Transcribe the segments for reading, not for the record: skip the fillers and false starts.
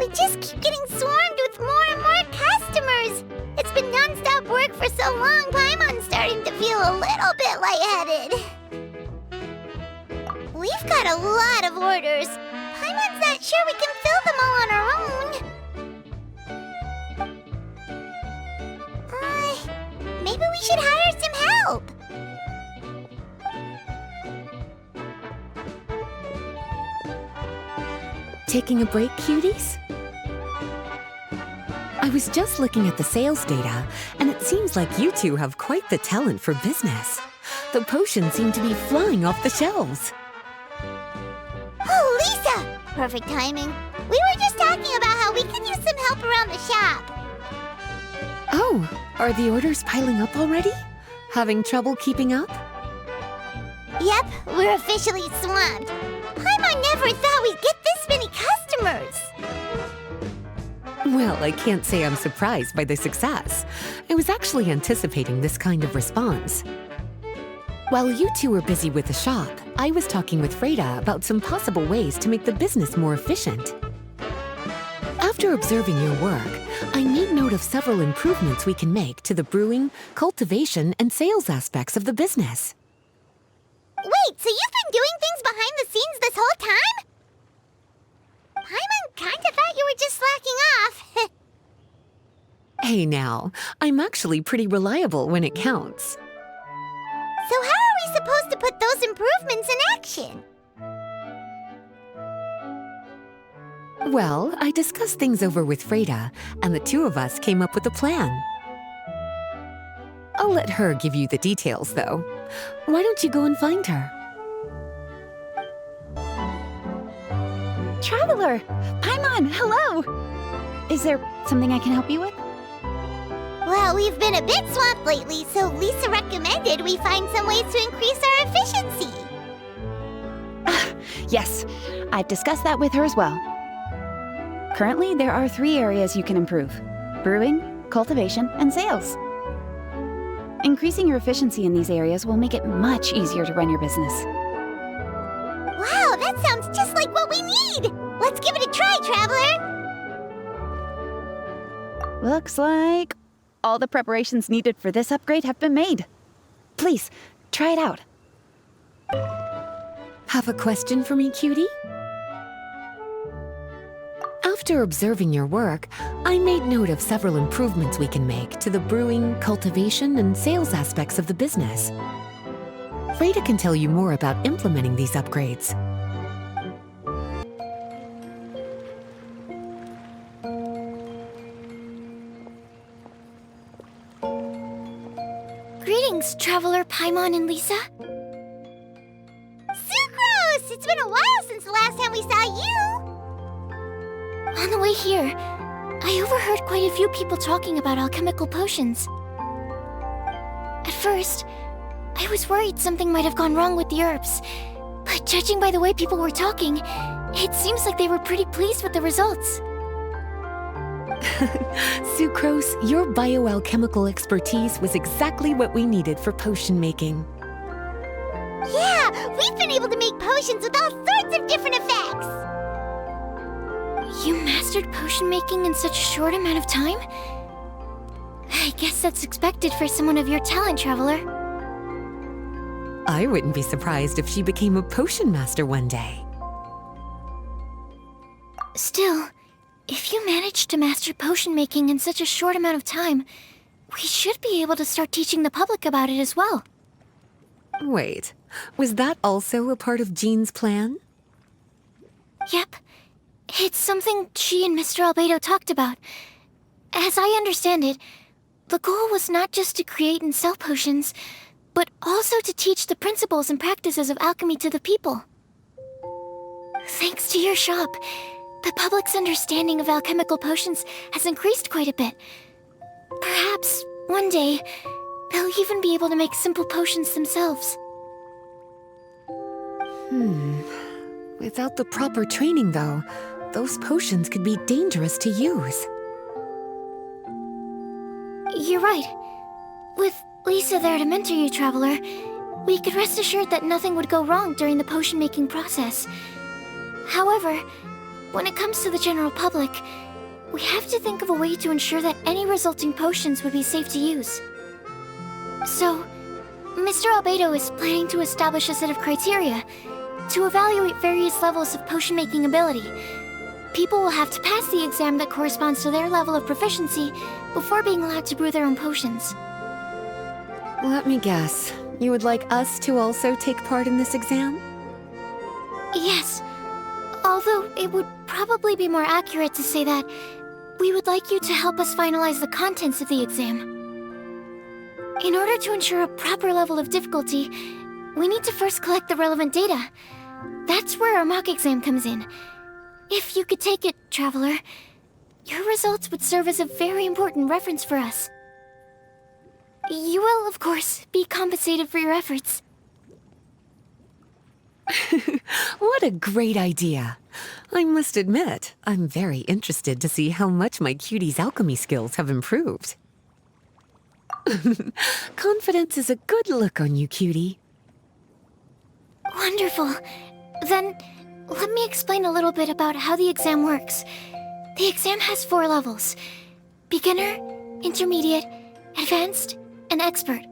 we just keep getting swarmed with more and more customers. It's been non-stop work for so long, Paimon's starting to feel a little bit lightheaded. We've got a lot of orders. Paimon's not sure we can fill them all on our own. Maybe we should hire some help. Taking a break, cuties? I was just looking at the sales data, and it seems like you two have quite the talent for business. The potions seem to be flying off the shelves. Oh, Lisa! Perfect timing. We were just talking about how we could use some help around the shop. Oh, are the orders piling up already? Having trouble keeping up? Yep, we're officially swamped. Paimon never thought we'd get this many customers. Well, I can't say I'm surprised by the success. I was actually anticipating this kind of response. While you two were busy with the shop, I was talking with Freda about some possible ways to make the business more efficient. After observing your work, I made note of several improvements we can make to the brewing, cultivation, and sales aspects of the business. Wait, so you've been doing things behind the scenes this whole time? Paimon kinda thought you were just slacking off. Hey now, I'm actually pretty reliable when it counts. So how are we supposed to put those improvements in action? Well, I discussed things over with Freda, and the two of us came up with a plan. I'll let her give you the details, though. Why don't you go and find her? Traveler! Paimon, hello! Is there something I can help you with? Well, we've been a bit swamped lately, so Lisa recommended we find some ways to increase our efficiency. Yes, I've discussed that with her as well. Currently, there are 3 areas you can improve: brewing, cultivation, and sales. Increasing your efficiency in these areas will make it much easier to run your business. Wow, that sounds just like what we need! Let's give it a try, Traveler! Looks like all the preparations needed for this upgrade have been made. Please, try it out. Have a question for me, cutie? After observing your work, I made note of several improvements we can make to the brewing, cultivation, and sales aspects of the business. Freda can tell you more about implementing these upgrades. Greetings, Traveler Paimon and Lisa. Sucrose! It's been a while since the last time we saw you! On the way here, I overheard quite a few people talking about alchemical potions. At first, I was worried something might have gone wrong with the herbs, but judging by the way people were talking, it seems like they were pretty pleased with the results. Sucrose, your bioalchemical expertise was exactly what we needed for potion making. Yeah, we've been able to make potions with all sorts of different effects! You mastered potion making in such a short amount of time? I guess that's expected for someone of your talent, Traveler. I wouldn't be surprised if she became a potion master one day. Still, if you managed to master potion making in such a short amount of time, we should be able to start teaching the public about it as well. Wait, was that also a part of Jean's plan? Yep. It's something she and Mr. Albedo talked about. As I understand it, the goal was not just to create and sell potions, but also to teach the principles and practices of alchemy to the people. Thanks to your shop, the public's understanding of alchemical potions has increased quite a bit. Perhaps, one day, they'll even be able to make simple potions themselves. Without the proper training, though, those potions could be dangerous to use. You're right. With Lisa there to mentor you, Traveler, we could rest assured that nothing would go wrong during the potion-making process. However, when it comes to the general public, we have to think of a way to ensure that any resulting potions would be safe to use. So, Mr. Albedo is planning to establish a set of criteria to evaluate various levels of potion-making ability. People will have to pass the exam that corresponds to their level of proficiency before being allowed to brew their own potions. Let me guess. You would like us to also take part in this exam? Yes. Although it would probably be more accurate to say that we would like you to help us finalize the contents of the exam. In order to ensure a proper level of difficulty, we need to first collect the relevant data. That's where our mock exam comes in. If you could take it, Traveler, your results would serve as a very important reference for us. You will, of course, be compensated for your efforts. What a great idea. I must admit, I'm very interested to see how much my cutie's alchemy skills have improved. Confidence is a good look on you, cutie. Wonderful. Then, let me explain a little bit about how the exam works. The exam has 4 levels: beginner, intermediate, advanced, and expert.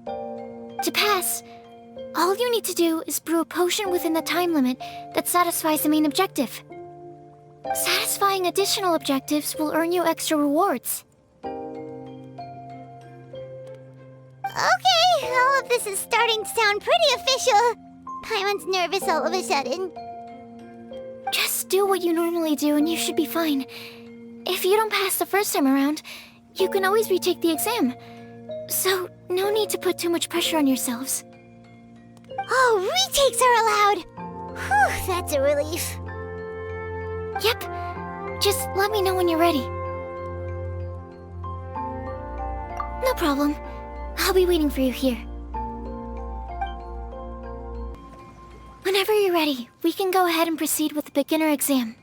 To pass, all you need to do is brew a potion within the time limit that satisfies the main objective. Satisfying additional objectives will earn you extra rewards. Okay, all of this is starting to sound pretty official. Paimon's nervous all of a sudden. Just do what you normally do and you should be fine. If you don't pass the first time around, you can always retake the exam. So, no need to put too much pressure on yourselves. Oh, retakes are allowed! Whew, that's a relief. Yep. Just let me know when you're ready. No problem. I'll be waiting for you here. Whenever you're ready, we can go ahead and proceed with the beginner exam.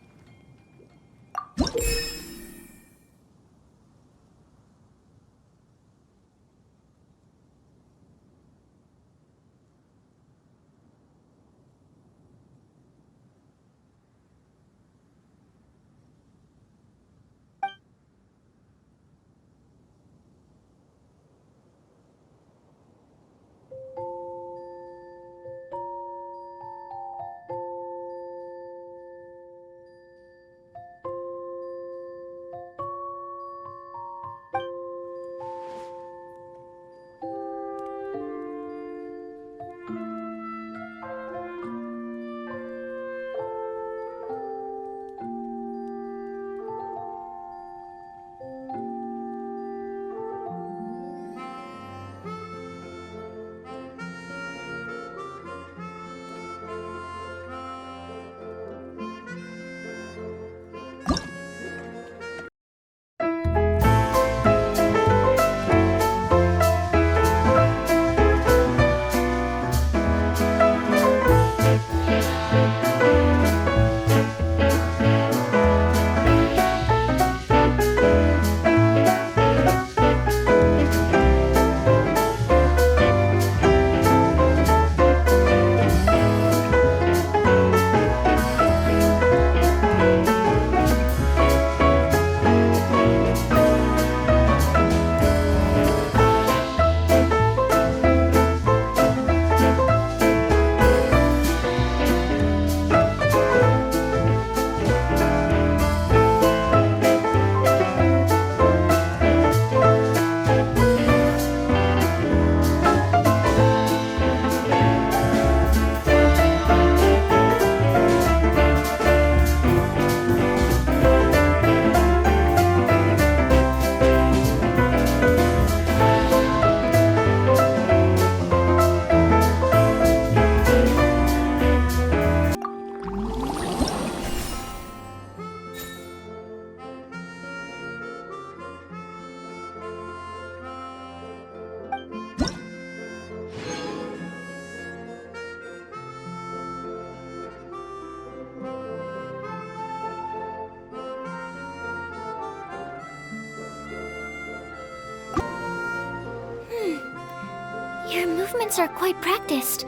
Your movements are quite practiced,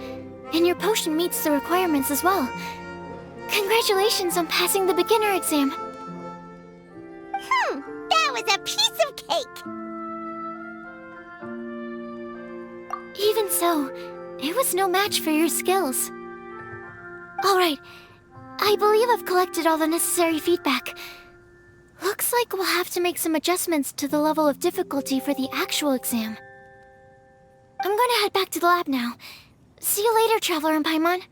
and your potion meets the requirements as well. Congratulations on passing the beginner exam. That was a piece of cake! Even so, it was no match for your skills. Alright, I believe I've collected all the necessary feedback. Looks like we'll have to make some adjustments to the level of difficulty for the actual exam. I'm gonna head back to the lab now. See you later, Traveler and Paimon.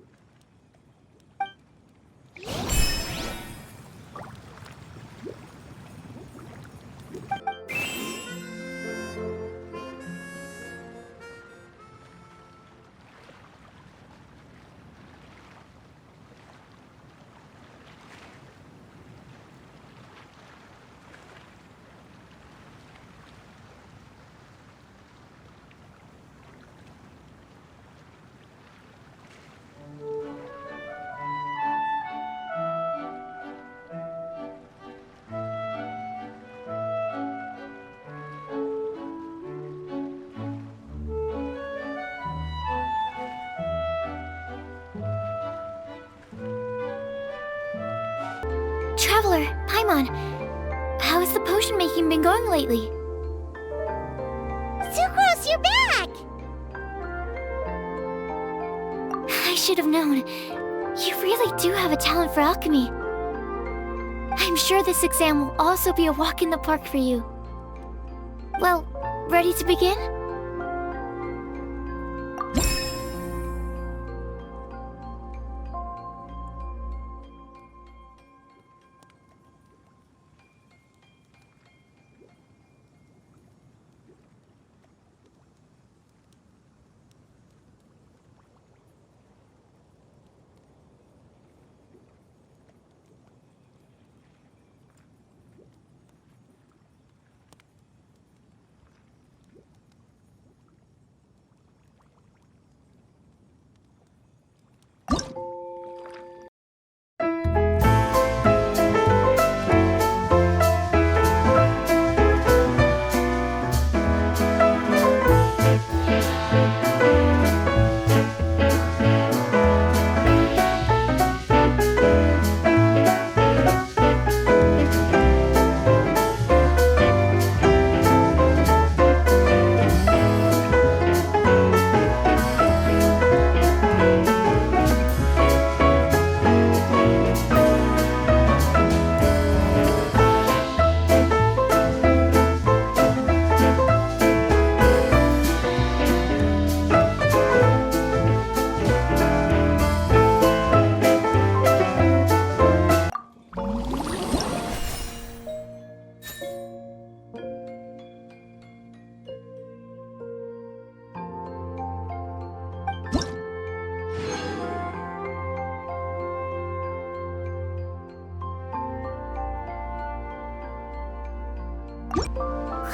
Traveler, Paimon, how has the potion making been going lately? Sucrose, you're back! I should have known. You really do have a talent for alchemy. I'm sure this exam will also be a walk in the park for you. Well, ready to begin?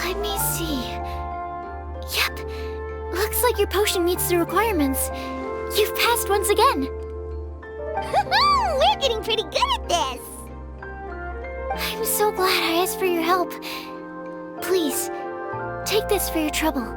Let me see. Yep, looks like your potion meets the requirements. You've passed once again. We're getting pretty good at this! I'm so glad I asked for your help. Please, take this for your trouble.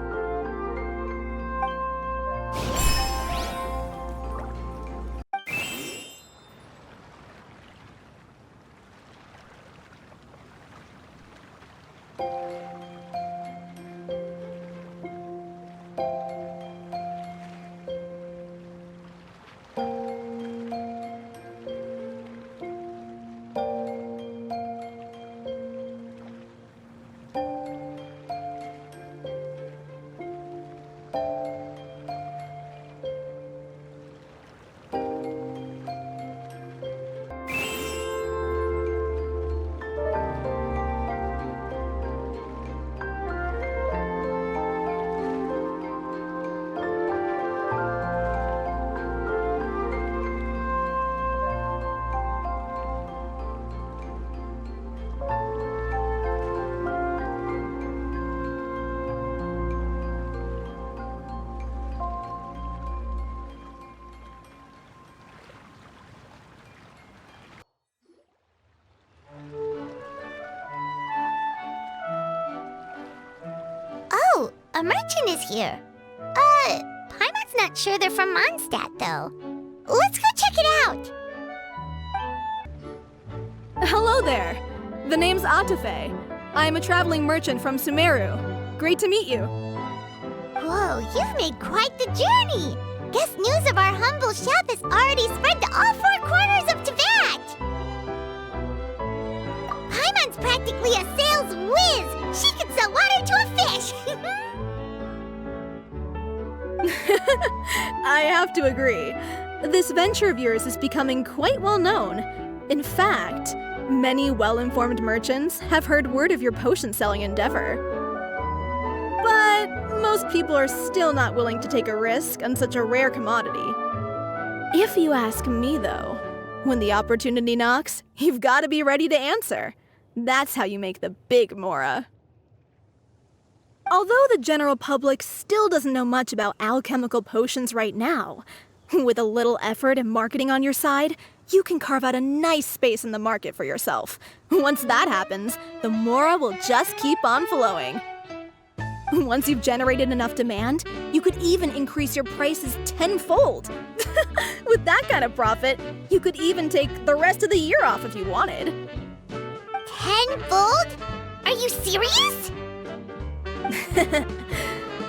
Oh, a merchant is here. Paimon's not sure they're from Mondstadt, though. Let's go check it out. Hello there. The name's Atafe. I am a traveling merchant from Sumeru. Great to meet you. Whoa, you've made quite the journey! Guess news of our humble shop has already spread to all four corners of Teyvat! Paimon's practically a sales whiz! She could sell water to a fish! I have to agree. This venture of yours is becoming quite well known. In fact, many well-informed merchants have heard word of your potion-selling endeavor. But most people are still not willing to take a risk on such a rare commodity. If you ask me, though, when the opportunity knocks, you've got to be ready to answer. That's how you make the big Mora. Although the general public still doesn't know much about alchemical potions right now, with a little effort and marketing on your side, you can carve out a nice space in the market for yourself. Once that happens, the Mora will just keep on flowing. Once you've generated enough demand, you could even increase your prices tenfold. With that kind of profit, you could even take the rest of the year off if you wanted. Tenfold? Are you serious?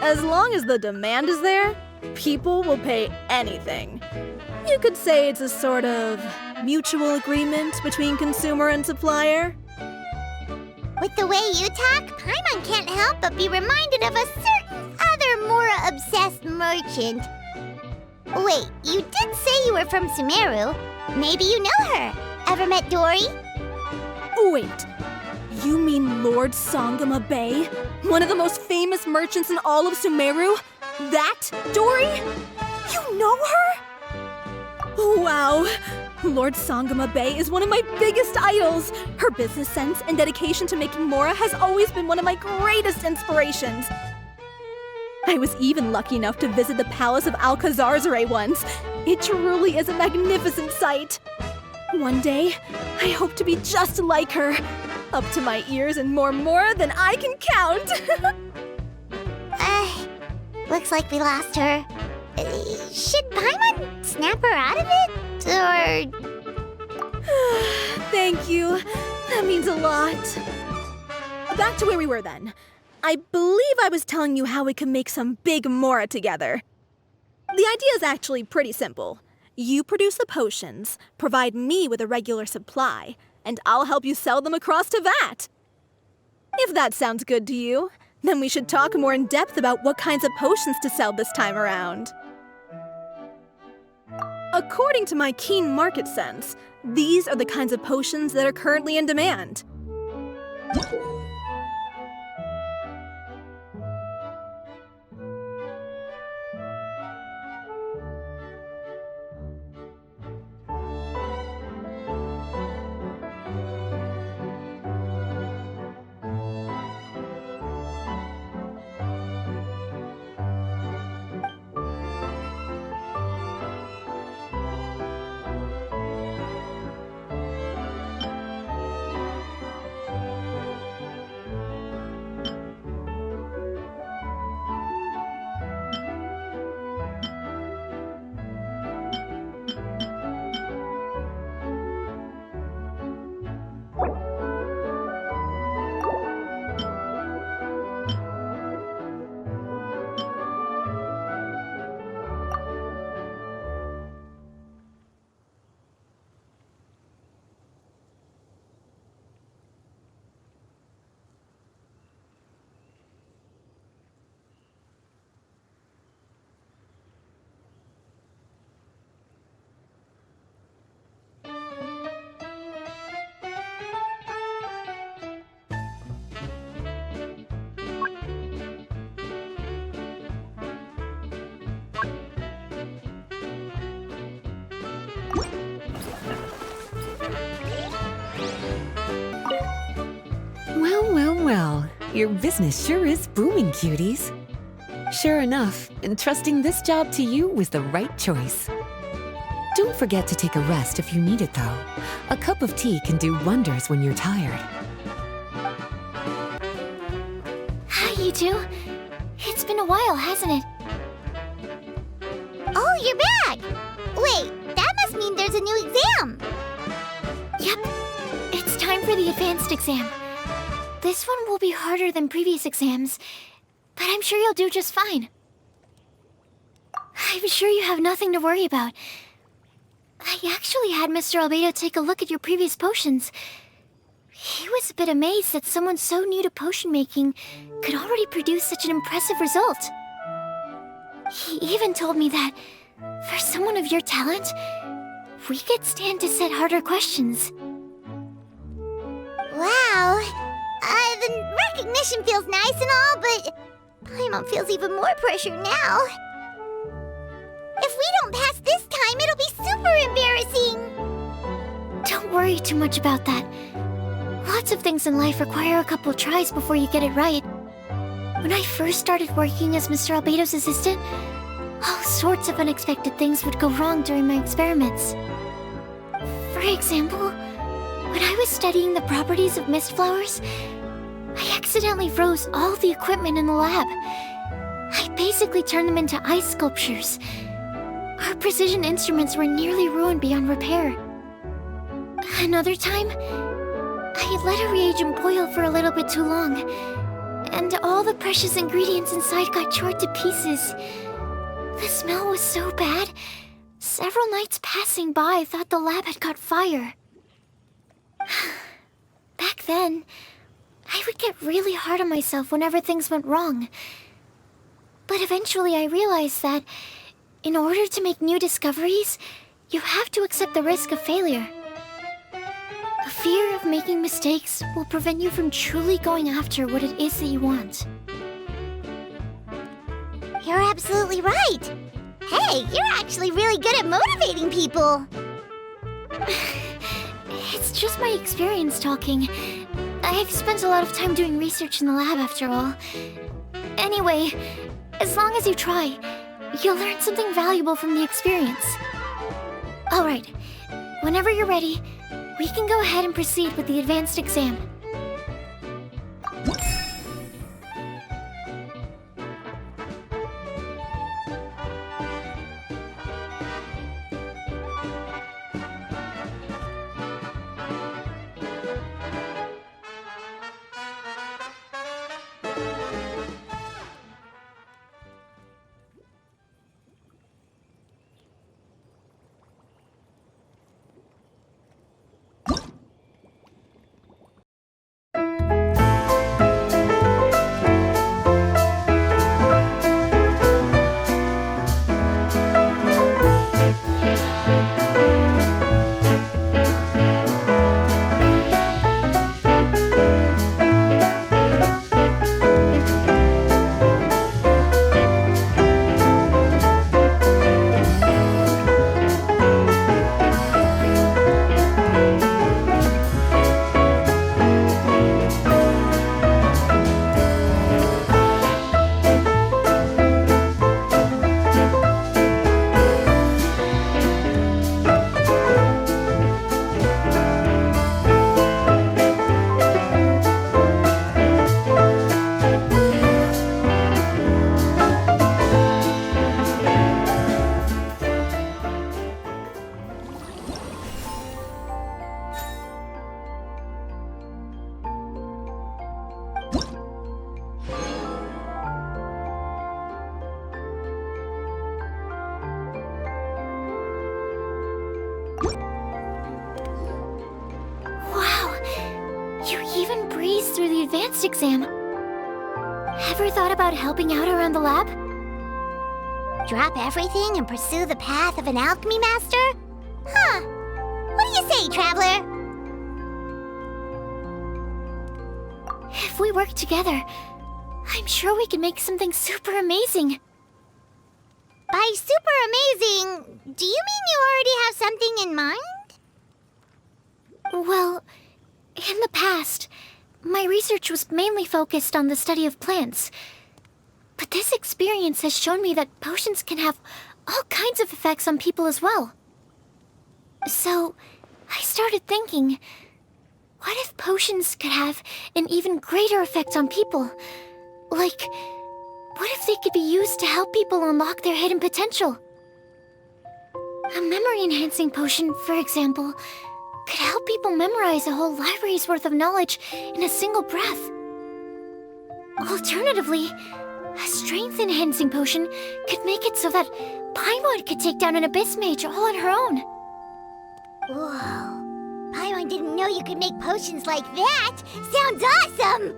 As long as the demand is there, people will pay anything. You could say it's a sort of mutual agreement between consumer and supplier. With the way you talk, Paimon can't help but be reminded of a certain other Mora-obsessed merchant. Wait, you did say you were from Sumeru. Maybe you know her. Ever met Dory? Wait, you mean Lord Sangama Bay? One of the most famous merchants in all of Sumeru? That Dory? You know her? Wow. Lord Sangama Bay is one of my biggest idols. Her business sense and dedication to making Mora has always been one of my greatest inspirations. I was even lucky enough to visit the Palace of Alcazarzare once. It truly is a magnificent sight. One day, I hope to be just like her, up to my ears in more Mora than I can count. Looks like we lost her. Should Paimon snap her out of it? Or... Thank you. That means a lot. Back to where we were then. I believe I was telling you how we could make some big Mora together. The idea is actually pretty simple. You produce the potions, provide me with a regular supply, and I'll help you sell them across Teyvat. If that sounds good to you, then we should talk more in depth about what kinds of potions to sell this time around. According to my keen market sense, these are the kinds of potions that are currently in demand. Well, your business sure is booming, cuties. Sure enough, entrusting this job to you was the right choice. Don't forget to take a rest if you need it, though. A cup of tea can do wonders when you're tired. Hi, you two. It's been a while, hasn't it? Oh, you're back! Wait, that must mean there's a new exam! Yep. It's time for the advanced exam. This one will be harder than previous exams, but I'm sure you'll do just fine. I'm sure you have nothing to worry about. I actually had Mr. Albedo take a look at your previous potions. He was a bit amazed that someone so new to potion making could already produce such an impressive result. He even told me that, for someone of your talent, we could stand to set harder questions. Wow. The recognition feels nice and all, but Paimon feels even more pressure now. If we don't pass this time, it'll be super embarrassing. Don't worry too much about that. Lots of things in life require a couple tries before you get it right. When I first started working as Mr. Albedo's assistant, all sorts of unexpected things would go wrong during my experiments. For example, when I was studying the properties of mist flowers, I accidentally froze all the equipment in the lab. I basically turned them into ice sculptures. Our precision instruments were nearly ruined beyond repair. Another time, I had let a reagent boil for a little bit too long, and all the precious ingredients inside got charred to pieces. The smell was so bad, several nights passing by thought the lab had caught fire. Back then, I would get really hard on myself whenever things went wrong. But eventually I realized that, in order to make new discoveries, you have to accept the risk of failure. A fear of making mistakes will prevent you from truly going after what it is that you want. You're absolutely right. Hey, you're actually really good at motivating people. It's just my experience talking. I've spent a lot of time doing research in the lab after all. Anyway, as long as you try, you'll learn something valuable from the experience. Alright, whenever you're ready, we can go ahead and proceed with the advanced exam. Through the advanced exam. Ever thought about helping out around the lab? Drop everything and pursue the path of an alchemy master? Huh. What do you say, traveler? If we work together, I'm sure we can make something super amazing. By super amazing, do you mean you already have something in mind? Well, in the past, my research was mainly focused on the study of plants. But this experience has shown me that potions can have all kinds of effects on people as well. So, I started thinking, what if potions could have an even greater effect on people? Like, what if they could be used to help people unlock their hidden potential? A memory-enhancing potion, for example, could help people memorize a whole library's worth of knowledge in a single breath. Alternatively, a strength-enhancing potion could make it so that Paimon could take down an Abyss Mage all on her own. Whoa. Paimon didn't know you could make potions like that! Sounds awesome!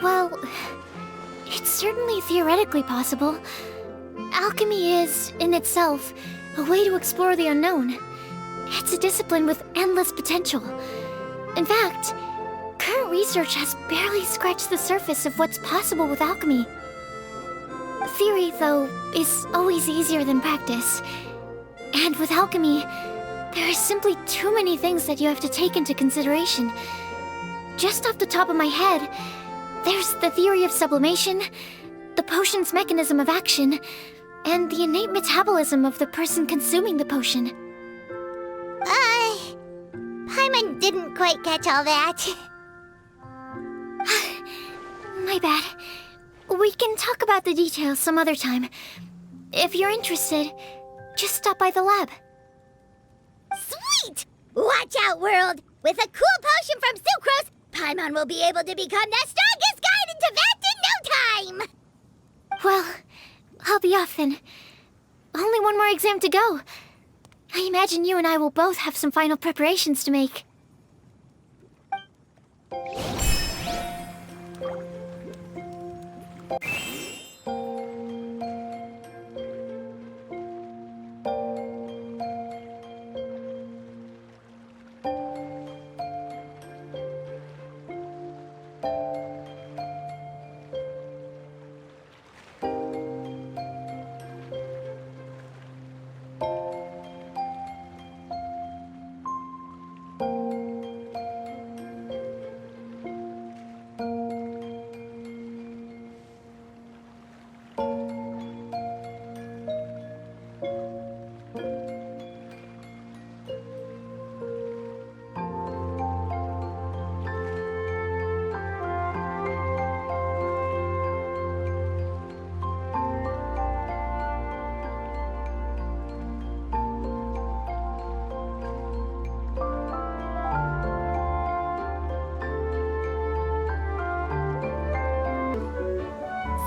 Well, it's certainly theoretically possible. Alchemy is, in itself, a way to explore the unknown. It's a discipline with endless potential. In fact, current research has barely scratched the surface of what's possible with alchemy. Theory, though, is always easier than practice. And with alchemy, there are simply too many things that you have to take into consideration. Just off the top of my head, there's the theory of sublimation, the potion's mechanism of action, and the innate metabolism of the person consuming the potion. Paimon didn't quite catch all that. My bad. We can talk about the details some other time. If you're interested, just stop by the lab. Sweet! Watch out, world! With a cool potion from Sucrose, Paimon will be able to become the strongest guide in Tibet in no time! Well, I'll be off then. Only one more exam to go. I imagine you and I will both have some final preparations to make.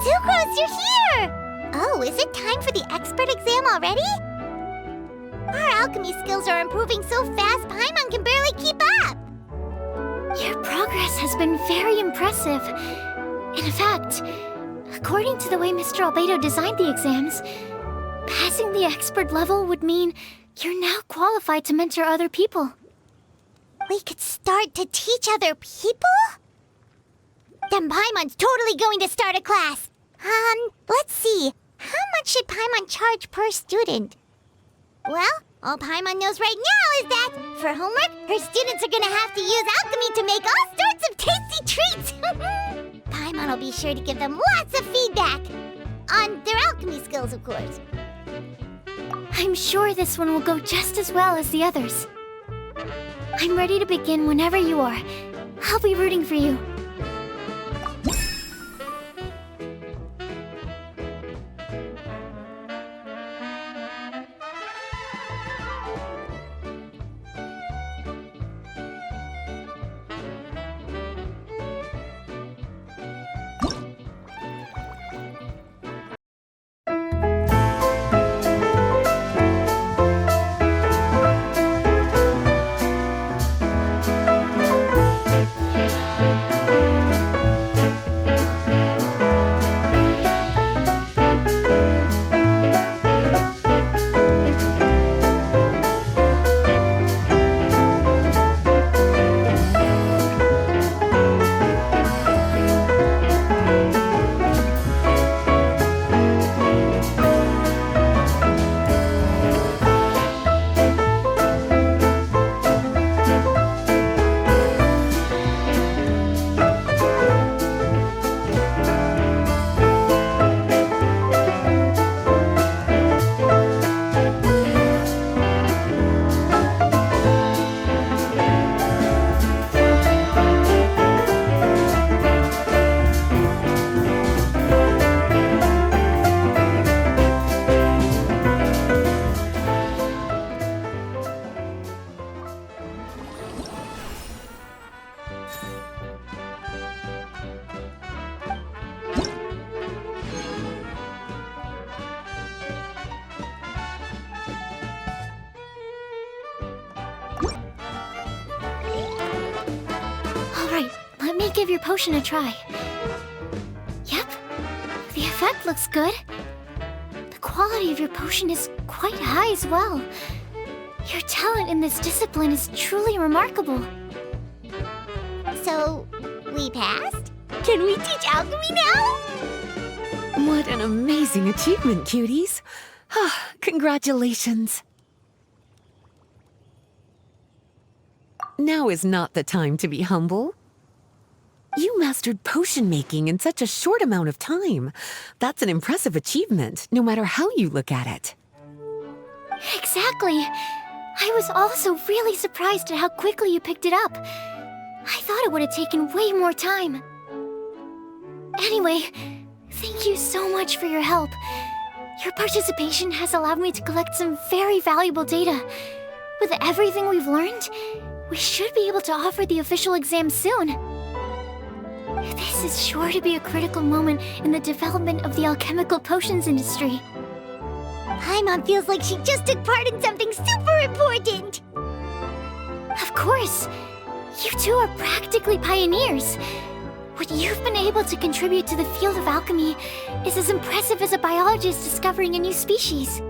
Sucrose, you're here! Oh, is it time for the expert exam already? Our alchemy skills are improving so fast, Paimon can barely keep up! Your progress has been very impressive. In fact, according to the way Mr. Albedo designed the exams, passing the expert level would mean you're now qualified to mentor other people. We could start to teach other people? Then Paimon's totally going to start a class. Let's see. How much should Paimon charge per student? Well, all Paimon knows right now is that, for homework, her students are gonna have to use alchemy to make all sorts of tasty treats! Paimon will be sure to give them lots of feedback. On their alchemy skills, of course. I'm sure this one will go just as well as the others. I'm ready to begin whenever you are. I'll be rooting for you. let me give your potion a try. Yep, the effect looks good. The quality of your potion is quite high as well. Your talent in this discipline is truly remarkable. So, we passed? Can we teach alchemy now? What an amazing achievement, cuties. Congratulations. Now is not the time to be humble. You mastered potion making in such a short amount of time. That's an impressive achievement, no matter how you look at it. Exactly. I was also really surprised at how quickly you picked it up. I thought it would have taken way more time. Anyway, thank you so much for your help. Your participation has allowed me to collect some very valuable data. With everything we've learned, we should be able to offer the official exam soon. This is sure to be a critical moment in the development of the alchemical potions industry. Paimon feels like she just took part in something super important. Of course. You two are practically pioneers. What you've been able to contribute to the field of alchemy is as impressive as a biologist discovering a new species.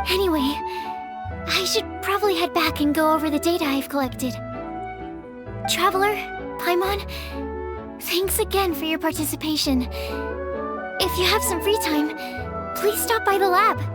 Anyway, I should probably head back and go over the data I've collected. Traveler, Paimon, thanks again for your participation. If you have some free time, please stop by the lab.